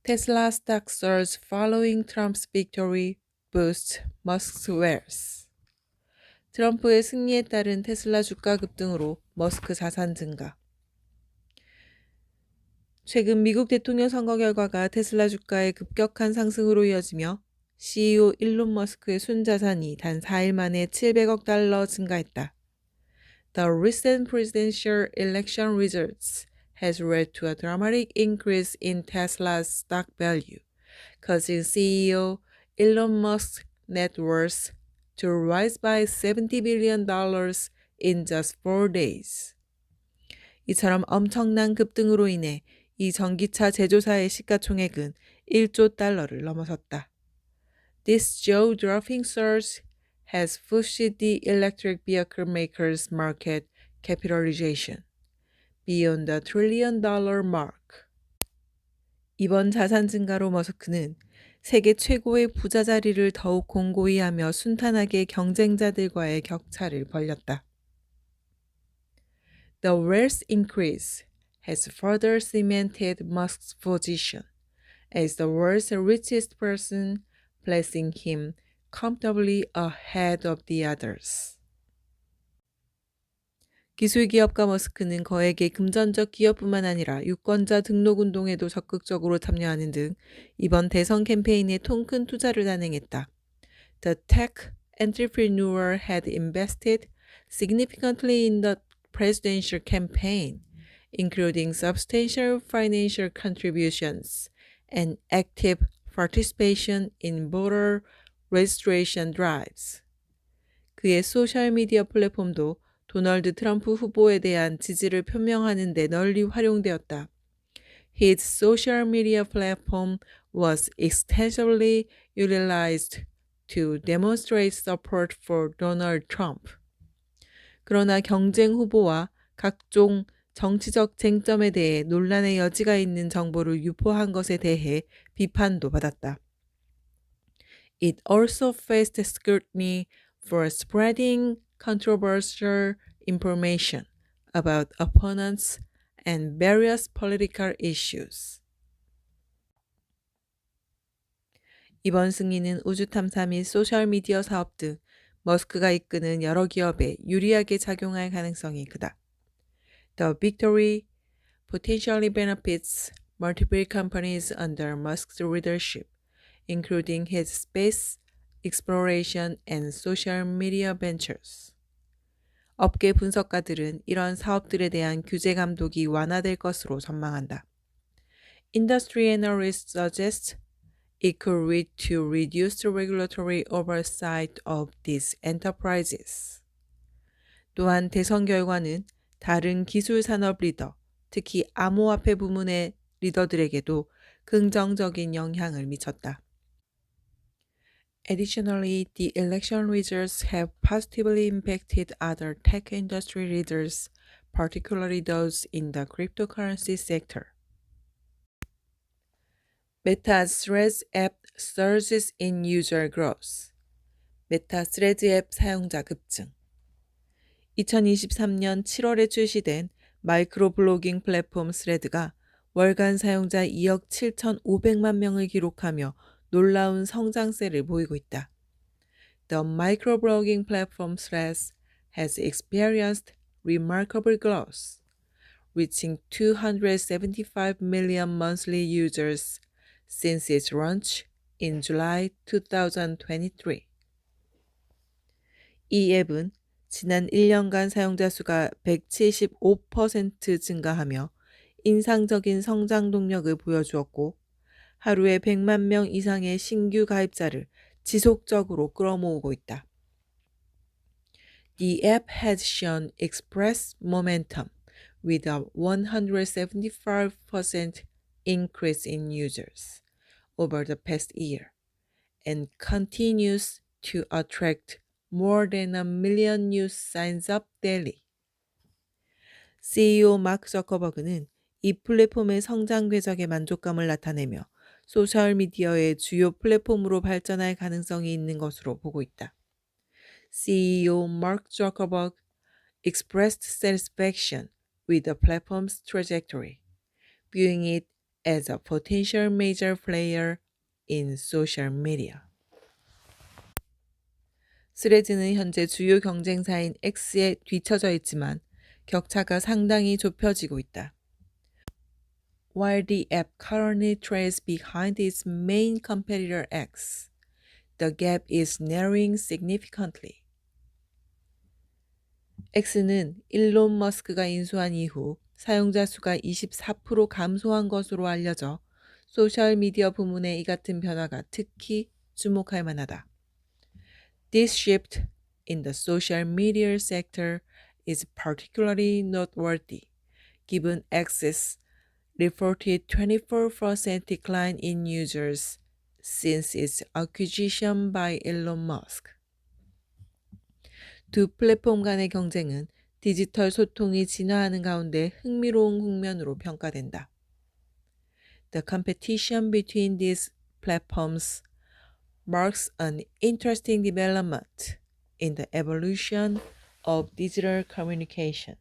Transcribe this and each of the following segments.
Tesla stock surge following Trump's victory boosts Musk's wealth. 트럼프의 승리에 따른 테슬라 주가 급등으로 머스크 자산 증가. 최근 미국 대통령 선거 결과가 테슬라 주가의 급격한 상승으로 이어지며 CEO 일론 머스크의 순자산이 단 4일 만에 700억 달러 증가했다. The recent presidential election results has led to a dramatic increase in Tesla's stock value, causing CEO Elon Musk's net worth to rise by $70 billion in just 4 days. 이처럼 엄청난 급등으로 인해 이 전기차 제조사의 시가총액은 1조 달러를 넘어섰다. This jaw-dropping surge has pushed the electric vehicle makers' market capitalization beyond the $1 trillion mark. 이번 자산 증가로 머스크는 세계 최고의 부자 자리를 더욱 공고히 하며 순탄하게 경쟁자들과의 격차를 벌렸다. The wealth increase has further cemented Musk's position as the world's richest person, placing him comfortably ahead of the others. 기술기업가 머스크는 거액의 금전적 기여뿐만 아니라 유권자 등록운동에도 적극적으로 참여하는 등 이번 대선 캠페인에 통큰 투자를 단행했다. The tech entrepreneur had invested significantly in the presidential campaign, including substantial financial contributions and active participation in voter registration drives. 그의 소셜미디어 플랫폼도 도널드 트럼프 후보에 대한 지지를 표명하는 데 널리 활용되었다. His social media platform was extensively utilized to demonstrate support for Donald Trump. 그러나 경쟁 후보와 각종 정치적 쟁점에 대해 논란의 여지가 있는 정보를 유포한 것에 대해 비판도 받았다. It also faced scrutiny for spreading controversial information about opponents and various political issues. 이번 승리는 우주 탐사 및 소셜미디어 사업 등 머스크가 이끄는 여러 기업에 유리하게 작용할 가능성이 크다. The victory potentially benefits multiple companies under Musk's leadership, including his space exploration and social media ventures. 업계 분석가들은 이런 사업들에 대한 규제 감독이 완화될 것으로 전망한다. Industry analysts suggest it could lead to reduced regulatory oversight of these enterprises. 또한 대선 결과는 다른 기술 산업 리더, 특히 암호화폐 부문의 리더들에게도 긍정적인 영향을 미쳤다. Additionally, the election results have positively impacted other tech industry leaders, particularly those in the cryptocurrency sector. Meta's Threads app surges in user growth. 메타 스레즈 앱 사용자 급증. 2023년 7월에 출시된 마이크로 블로깅 플랫폼 스레드가 월간 사용자 2억 7,500만 명을 기록하며 놀라운 성장세를 보이고 있다. The microblogging platform Threads has experienced remarkable growth, reaching 275 million monthly users since its launch in July 2023. 이 앱은 지난 1년간 사용자 수가 175% 증가하며 인상적인 성장 동력을 보여주었고 하루에 100만 명 이상의 신규 가입자를 지속적으로 끌어모으고 있다. The app has shown express momentum with a 175% increase in users over the past year and continues to attract more than 1 million new signs-up daily. CEO 마크 저커버그는 이 플랫폼의 성장 궤적에 만족감을 나타내며 소셜미디어의 주요 플랫폼으로 발전할 가능성이 있는 것으로 보고 있다. CEO Mark Zuckerberg expressed satisfaction with the platform's trajectory, viewing it as a potential major player in social media. 스레즈는 현재 주요 경쟁사인 X에 뒤처져 있지만 격차가 상당히 좁혀지고 있다. While the app currently trails behind its main competitor X, the gap is narrowing significantly. X는 일론 머스크가 인수한 이후 사용자 수가 24% 감소한 것으로 알려져 소셜미디어 부문의 이 같은 변화가 특히 주목할 만하다. This shift in the social media sector is particularly noteworthy, given X's reported 24% decline in users since its acquisition by Elon Musk. 두 플랫폼 간의 경쟁은 디지털 소통이 진화하는 가운데 흥미로운 국면으로 평가된다. The competition between these platforms marks an interesting development in the evolution of digital communication.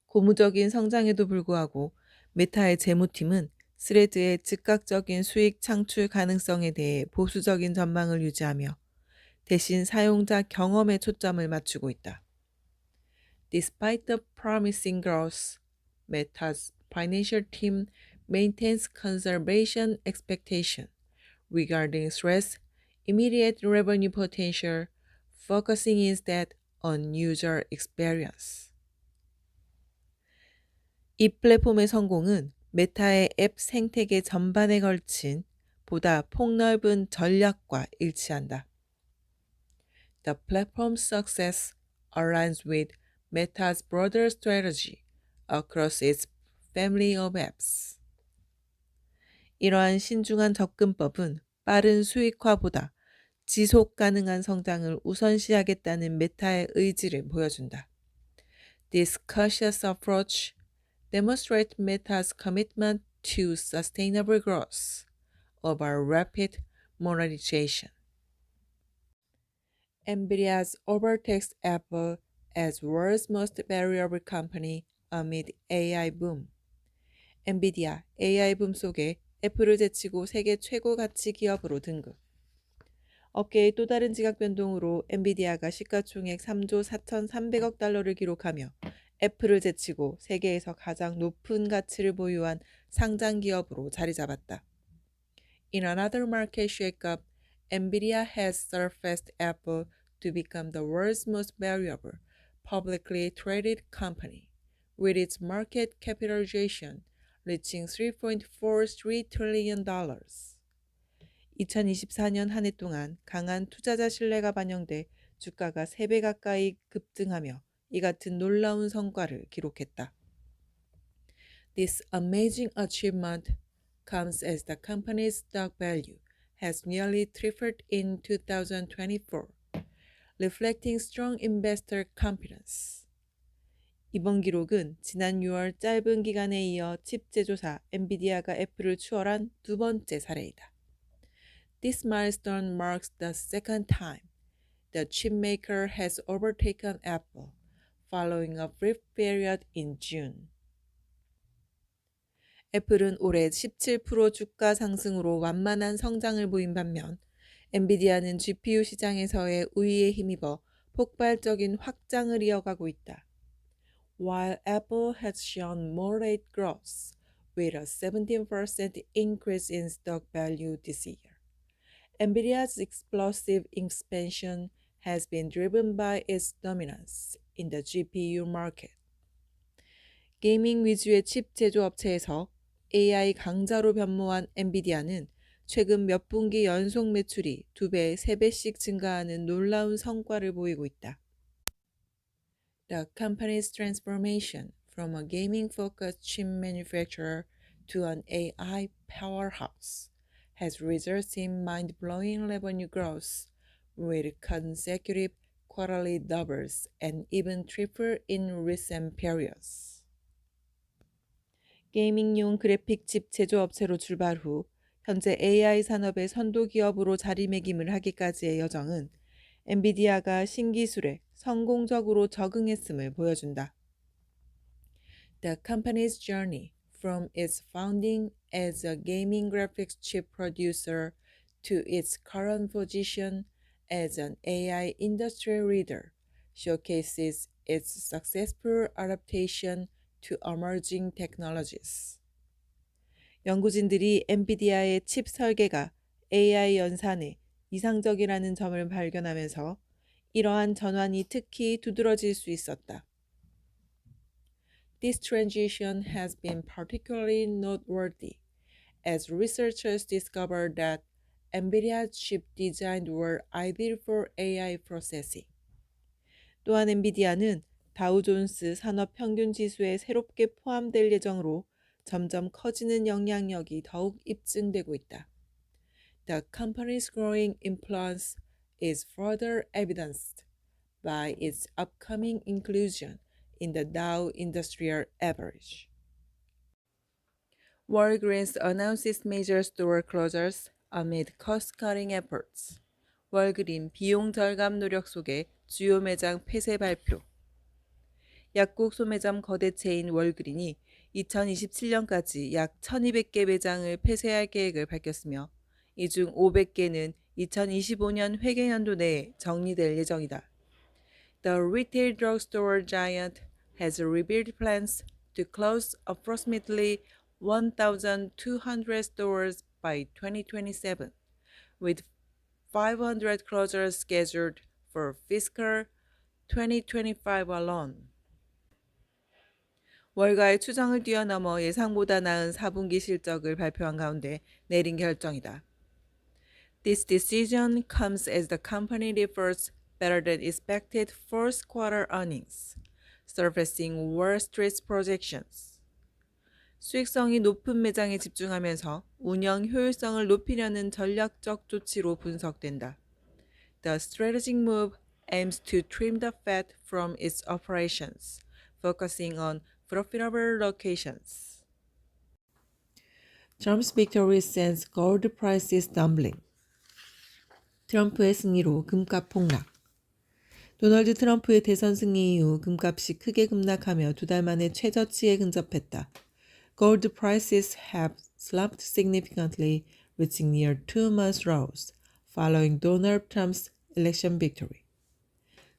고무적인 성장에도 불구하고 메타의 재무팀은 스레드의 즉각적인 수익 창출 가능성에 대해 보수적인 전망을 유지하며 대신 사용자 경험에 초점을 맞추고 있다. Despite the promising growth, Meta's financial team maintains conservation expectation regarding Thread's immediate revenue potential, focusing instead on user experience. 이 플랫폼의 성공은 메타의 앱 생태계 전반에 걸친 보다 폭넓은 전략과 일치한다. The platform's success aligns with Meta's broader strategy across its family of apps. 이러한 신중한 접근법은 빠른 수익화보다 지속 가능한 성장을 우선시하겠다는 메타의 의지를 보여준다. This cautious approach demonstrates Meta's commitment to sustainable growth over rapid monetization. NVIDIA's overtakes Apple as world's most valuable company amid AI boom. 엔비디아 AI 붐 속에 애플을 제치고 세계 최고 가치 기업으로 등극. 업계의 또 다른 지각 변동으로 엔비디아가 시가총액 3조 4,300억 달러를 기록하며 애플을 제치고 세계에서 가장 높은 가치를 보유한 상장 기업으로 자리 잡았다. In another market shakeup, NVIDIA has surpassed Apple to become the world's most valuable publicly traded company, with its market capitalization reaching $3.43 trillion. 2024년 한 해 동안 강한 투자자 신뢰가 반영돼 주가가 3배 가까이 급등하며 이 같은 놀라운 성과를 기록했다. This amazing achievement comes as the company's stock value has nearly tripled in 2024, reflecting strong investor confidence. 이번 기록은 지난 6월 짧은 기간에 이어 칩 제조사 엔비디아가 애플을 추월한 두 번째 사례이다. This milestone marks the second time the chipmaker has overtaken Apple, following a brief period in June. 애플은 올해 17% 주가 상승으로 완만한 성장을 보인 반면 엔비디아는 GPU 시장에서의 우위에 힘입어 폭발적인 확장을 이어가고 있다. While Apple has shown moderate growth with a 17% increase in stock value this year, NVIDIA's explosive expansion has been driven by its dominance in the GPU market. 게이밍 위주의 칩 제조 업체에서 AI 강자로 변모한 엔비디아는 최근 몇 분기 연속 매출이 2배, 3배씩 증가하는 놀라운 성과를 보이고 있다. The company's transformation from a gaming-focused chip manufacturer to an AI powerhouse has resulted in mind-blowing revenue growth with consecutive quarterly doubles and even triple in recent periods. 게이밍용 그래픽 칩 제조업체로 출발 후 현재 AI 산업의 선도 기업으로 자리매김을 하기까지의 여정은 엔비디아가 신기술에 성공적으로 적응했음을 보여준다. The company's journey from its founding as a gaming graphics chip producer to its current position as an AI industry leader, showcases its successful adaptation to emerging technologies. 연구진들이 엔비디아의 칩 설계가 AI 연산에 이상적이라는 점을 발견하면서 이러한 전환이 특히 두드러질 수 있었다. This transition has been particularly noteworthy as researchers discovered that NVIDIA's chip designs were ideal for AI processing. 또한 엔비디아는 다우존스 산업평균지수에 새롭게 포함될 예정으로 점점 커지는 영향력이 더욱 입증되고 있다. The company's growing influence is further evidenced by its upcoming inclusion in the Dow Industrial Average. Walgreens announces major store closures amid cost-cutting efforts. 월그린 비용 절감 노력 속에 주요 매장 폐쇄 발표. 약국 소매점 거대체인 월그린이 2027년까지 약 1200개 매장을 폐쇄할 계획을 밝혔으며 이 중 500개는 2025년 회계연도 내에 정리될 예정이다. The retail drugstore giant has revealed plans to close approximately 1,200 stores by 2027, with 500 closures scheduled for fiscal 2025 alone. 월가의 추정을 뛰어넘어 예상보다 나은 4분기 실적을 발표한 가운데 내린 결정이다. This decision comes as the company reports better than expected first quarter earnings, surpassing Wall Street's projections. 수익성이 높은 매장에 집중하면서 운영 효율성을 높이려는 전략적 조치로 분석된다. The strategic move aims to trim the fat from its operations, focusing on profitable locations. Trump's victory sends gold prices tumbling. 트럼프의 승리로 금값 폭락. 도널드 트럼프의 대선 승리 이후 금값이 크게 급락하며 2달 만에 최저치에 근접했다. Gold prices have slumped significantly, reaching near 2-month lows following Donald Trump's election victory.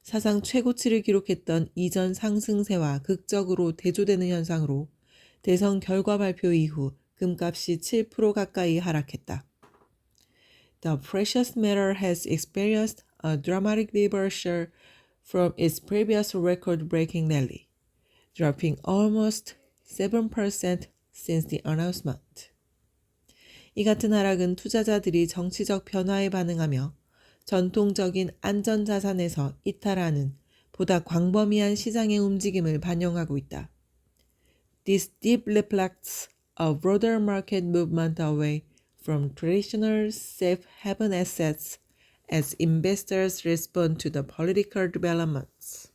사상 최고치를 기록했던 이전 상승세와 극적으로 대조되는 현상으로 대선 결과 발표 이후 금값이 7% 가까이 하락했다. The precious metal has experienced a dramatic reversal from its previous record-breaking rally, dropping almost 7% since the announcement. 이 같은 하락은 투자자들이 정치적 변화에 반응하며 전통적인 안전자산에서 이탈하는 보다 광범위한 시장의 움직임을 반영하고 있다. This deep reflects a broader market movement away from traditional safe haven assets as investors respond to the political developments.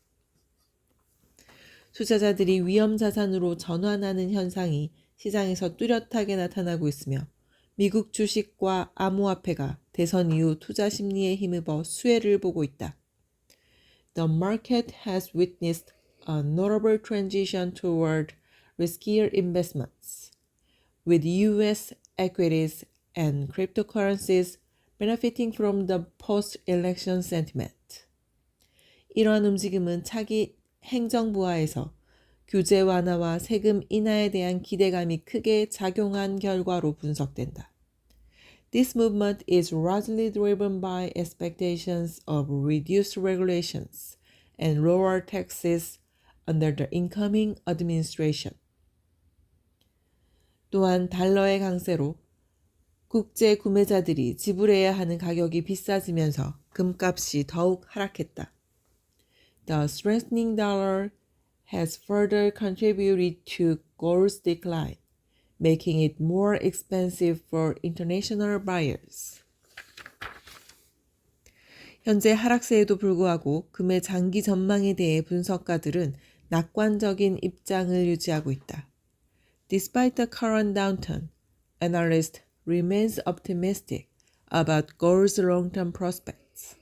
투자자들이 위험 자산으로 전환하는 현상이 시장에서 뚜렷하게 나타나고 있으며 미국 주식과 암호화폐가 대선 이후 투자 심리에 힘입어 수혜를 보고 있다. The market has witnessed a notable transition toward riskier investments, with U.S. equities and cryptocurrencies benefiting from the post-election sentiment. 이러한 움직임은 차기 행정부하에서 규제 완화와 세금 인하에 대한 기대감이 크게 작용한 결과로 분석된다. This movement is largely driven by expectations of reduced regulations and lower taxes under the incoming administration. 또한 달러의 강세로 국제 구매자들이 지불해야 하는 가격이 비싸지면서 금값이 더욱 하락했다. The strengthening dollar has further contributed to gold's decline, making it more expensive for international buyers. 현재 하락세에도 불구하고 금의 장기 전망에 대해 분석가들은 낙관적인 입장을 유지하고 있다. Despite the current downturn, analysts remains optimistic about gold's long-term prospects.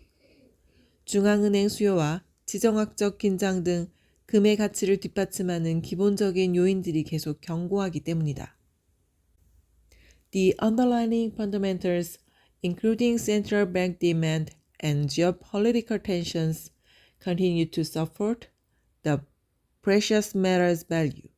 중앙은행 수요와 지정학적 긴장 등 금의 가치를 뒷받침하는 기본적인 요인들이 계속 견고하기 때문이다. The underlying fundamentals, including central bank demand and geopolitical tensions, continue to support the precious metals value.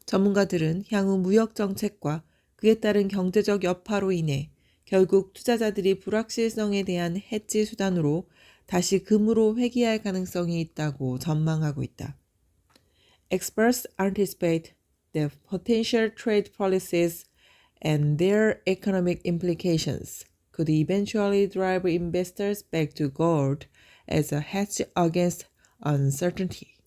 전문가들은 향후 무역 정책과 그에 따른 경제적 여파로 인해 결국 투자자들이 불확실성에 대한 해지 수단으로 다시 금으로 회귀할 가능성이 있다고 전망하고 있다. Experts anticipate that potential trade policies and their economic implications could eventually drive investors back to gold as a hedge against uncertainty.